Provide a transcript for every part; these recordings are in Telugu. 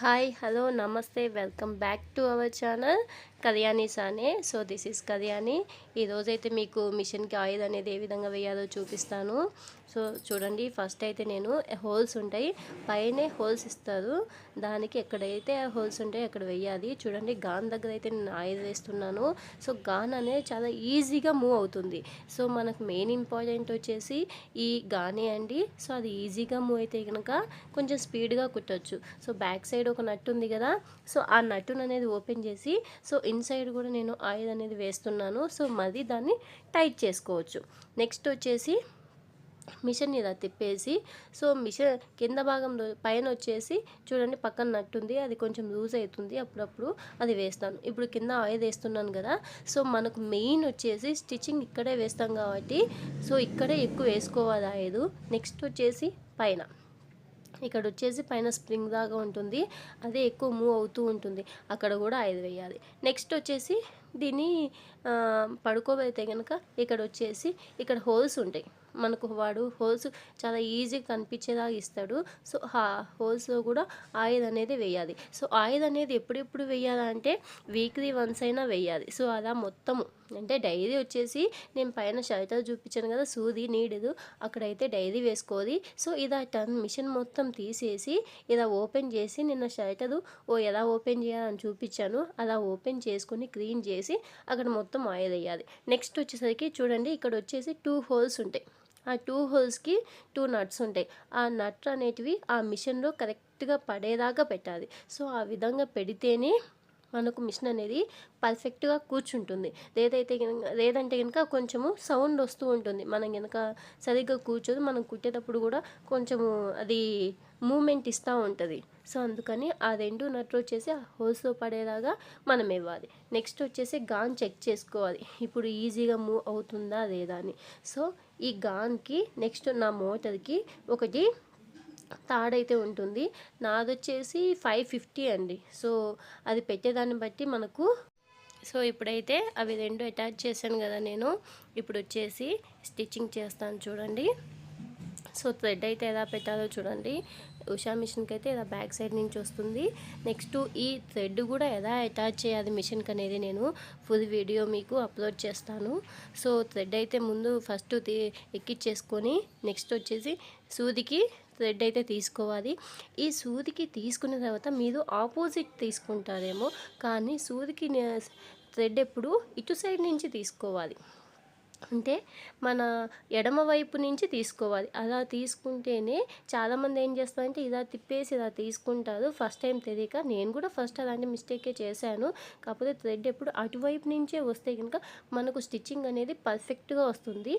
హాయ్ హలో నమస్తే welcome back to our channel Kalyani Sane. So this is Kalyani. ఈరోజైతే మీకు మిషన్కి ఆయిల్ అనేది ఏ విధంగా వేయాలో చూపిస్తాను. సో చూడండి, ఫస్ట్ అయితే నేను హోల్స్ ఉంటాయి, పైనే హోల్స్ ఇస్తారు, దానికి ఎక్కడైతే హోల్స్ ఉంటాయో అక్కడ వేయాలి. చూడండి, గాన్ దగ్గర అయితే నేను ఆయిల్ వేస్తున్నాను. సో గాన్ అనేది చాలా ఈజీగా మూవ్ అవుతుంది. సో మనకు మెయిన్ ఇంపార్టెంట్ వచ్చేసి ఈ గానే అండి. సో అది ఈజీగా మూవ్ అయితే కనుక కొంచెం స్పీడ్గా కుట్టచ్చు. సో బ్యాక్ సైడ్ ఒక నట్టు ఉంది కదా, సో ఆ నట్టును అనేది ఓపెన్ చేసి సో ఇన్సైడ్ కూడా నేను ఆయిల్ అనేది వేస్తున్నాను. సో మరి దాన్ని టైట్ చేసుకోవచ్చు. నెక్స్ట్ వచ్చేసి మిషన్ ఇలా తిప్పేసి సో మిషన్ కింద భాగంలో పైన వచ్చేసి చూడండి, పక్కన నట్టుంది, అది కొంచెం లూజ్ అవుతుంది, అప్పుడప్పుడు అది వేస్తాను. ఇప్పుడు కింద ఆయిల్ వేస్తున్నాను కదా, సో మనకు మెయిన్ వచ్చేసి స్టిచ్చింగ్ ఇక్కడే వేస్తాం కాబట్టి సో ఇక్కడే ఎక్కువ వేసుకోవాలి ఆయిల్. నెక్స్ట్ వచ్చేసి పైన ఇక్కడ వచ్చేసి పైన స్ప్రింగ్ దాకా ఉంటుంది, అదే ఎక్కువ మూవ్ అవుతూ ఉంటుంది, అక్కడ కూడా ఆయిల్ వేయాలి. నెక్స్ట్ వచ్చేసి దీన్ని పడుకోబెడితే కనుక ఇక్కడ వచ్చేసి ఇక్కడ హోల్స్ ఉంటాయి. మనకు వాడు హోల్స్ చాలా ఈజీగా కనిపించేలాగా ఇస్తాడు. సో ఆ హోల్స్లో కూడా ఆయిల్ అనేది వేయాలి. సో ఆయిల్ అనేది ఎప్పుడెప్పుడు వేయాలంటే వీక్లీ వన్స్ అయినా వేయాలి. సో అలా మొత్తము అంటే డైలీ వచ్చేసి నేను పైన షర్టర్ చూపించాను కదా, సూది నీడదు, అక్కడైతే డైలీ వేసుకోవాలి. సో ఇలా మిషన్ మొత్తం తీసేసి ఇలా ఓపెన్ చేసి నిన్న షర్టరు ఎలా ఓపెన్ చేయాలని చూపించాను, అలా ఓపెన్ చేసుకొని క్లీన్ చేసి అక్కడ మొత్తం ఆయిల్ వేయాలి. నెక్స్ట్ వచ్చేసరికి చూడండి, ఇక్కడ వచ్చేసి 2 హోల్స్ ఉంటాయి. ఆ 2 హోల్స్కి 2 నట్స్ ఉంటాయి. ఆ నట్ అనేటివి ఆ మిషన్లో కరెక్ట్గా పడేదాకా పెట్టాలి. సో ఆ విధంగా పెడితేనే మనకు మిషన్ అనేది పర్ఫెక్ట్గా కూర్చుంటుంది. లేదంటే కనుక కొంచెము సౌండ్ వస్తూ ఉంటుంది, మనం కనుక సరిగ్గా కూర్చోదు, మనం కుట్టేటప్పుడు కూడా కొంచెము అది మూమెంట్ ఇస్తూ ఉంటుంది. సో అందుకని ఆ 2 నట్లు వచ్చేసి ఆ హోల్స్లో పడేలాగా మనం ఇవ్వాలి. నెక్స్ట్ వచ్చేసి గాన్ చెక్ చేసుకోవాలి, ఇప్పుడు ఈజీగా మూవ్ అవుతుందా లేదా అని. సో ఈ గాన్కి నెక్స్ట్ నా మోటార్కి ఒకటి తాడైతే ఉంటుంది, నాదొచ్చేసి 550 అండి. సో అది పెట్టేదాన్ని బట్టి మనకు. సో ఇప్పుడైతే అవి 2 అటాచ్ చేశాను కదా నేను, ఇప్పుడు వచ్చేసి స్టిచ్చింగ్ చేస్తాను చూడండి. సో థ్రెడ్ అయితే ఎలా పెట్టాలో చూడండి. ఉషా మిషన్కి అయితే ఇలా బ్యాక్ సైడ్ నుంచి వస్తుంది. నెక్స్ట్ ఈ థ్రెడ్ కూడా ఎలా అటాచ్ చేయాలి మిషన్కి అనేది నేను ఫుల్ వీడియో మీకు అప్లోడ్ చేస్తాను. సో థ్రెడ్ అయితే ముందు ఫస్ట్ ఎక్కిచ్చేసుకొని నెక్స్ట్ వచ్చేసి సూదికి థ్రెడ్ అయితే తీసుకోవాలి. ఈ సూదికి తీసుకున్న తర్వాత మీరు ఆపోజిట్ తీసుకుంటారేమో, కానీ సూదికి థ్రెడ్ ఎప్పుడు ఇటు సైడ్ నుంచి తీసుకోవాలి, అంటే మన ఎడమ వైపు నుంచి తీసుకోవాలి. అలా తీసుకుంటేనే చాలామంది ఏం చేస్తారంటే ఇలా తిప్పేసి ఇలా తీసుకుంటారు, ఫస్ట్ టైం తెలియక. నేను కూడా ఫస్ట్ అలాంటి మిస్టేకే చేశాను. కాకపోతే థ్రెడ్ ఎప్పుడు అటువైపు నుంచే వస్తే కనుక మనకు స్టిచ్చింగ్ అనేది పర్ఫెక్ట్గా వస్తుంది.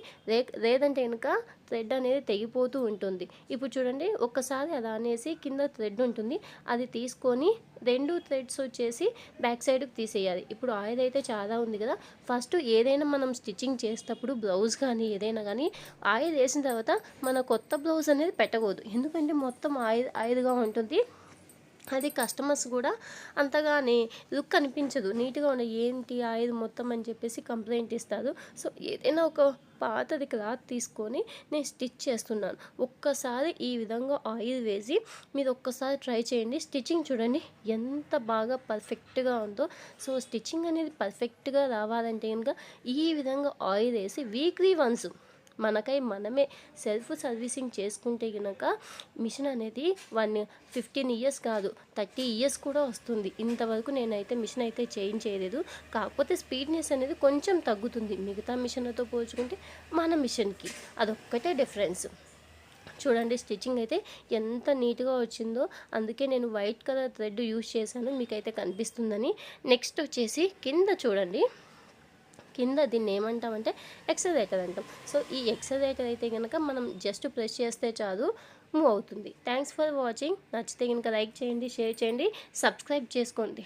లేదంటే కనుక థ్రెడ్ అనేది తెగిపోతూ ఉంటుంది. ఇప్పుడు చూడండి, ఒక్కసారి అలా అనేసి కింద థ్రెడ్ ఉంటుంది, అది తీసుకొని 2 థ్రెడ్స్ వచ్చేసి బ్యాక్ సైడ్కి తీసేయాలి. ఇప్పుడు ఆయిల్ అయితే చాలా ఉంది కదా, ఫస్ట్ ఏదైనా మనం స్టిచ్చింగ్ చేసేటప్పుడు బ్లౌజ్ కానీ ఏదైనా కానీ ఆయిల్ వేసిన తర్వాత మన కొత్త బ్లౌజ్ అనేది పెట్టకూడదు, ఎందుకంటే మొత్తం ఆయిల్గా ఉంటుంది. అది కస్టమర్స్ కూడా అంతగానే లుక్ అనిపించదు, నీట్గా ఉండే ఏంటి ఆయిల్ మొత్తం అని చెప్పేసి కంప్లైంట్ ఇస్తారు. సో ఏదైనా ఒక పాతది క్లాత్ తీసుకొని నేను స్టిచ్ చేస్తున్నాను. ఒక్కసారి ఈ విధంగా ఆయిల్ వేసి మీరు ఒక్కసారి ట్రై చేయండి. స్టిచ్చింగ్ చూడండి ఎంత బాగా పర్ఫెక్ట్గా ఉందో. సో స్టిచ్చింగ్ అనేది పర్ఫెక్ట్గా రావాలంటే కనుక ఈ విధంగా ఆయిల్ వేసి వీక్లీ వన్స్ మనకై మనమే సెల్ఫ్ సర్వీసింగ్ చేసుకుంటే కనుక మిషన్ అనేది 15 ఇయర్స్ కాదు 30 ఇయర్స్ కూడా వస్తుంది. ఇంతవరకు నేనైతే మిషన్ అయితే చేంజ్ చేయలేదు, కాకపోతే స్పీడ్నెస్ అనేది కొంచెం తగ్గుతుంది మిగతా మిషన్లతో పోల్చుకుంటే మన మిషన్కి, అదొక్కటే డిఫరెన్స్. చూడండి స్టిచ్చింగ్ అయితే ఎంత నీట్గా వచ్చిందో, అందుకే నేను వైట్ కలర్ థ్రెడ్ యూజ్ చేశాను, మీకైతే కనిపిస్తుందని. నెక్స్ట్ వచ్చేసి కింద చూడండి, కింద దీన్ని ఏమంటామంటే ఎక్సలేటర్ అంటాం. సో ఈ ఎక్సలేటర్ అయితే కనుక మనం జస్ట్ ప్రెస్ చేస్తే చాలు మూవ్ అవుతుంది. Thanks for watching. నచ్చితే కనుక లైక్ చేయండి, షేర్ చేయండి, సబ్స్క్రైబ్ చేసుకోండి.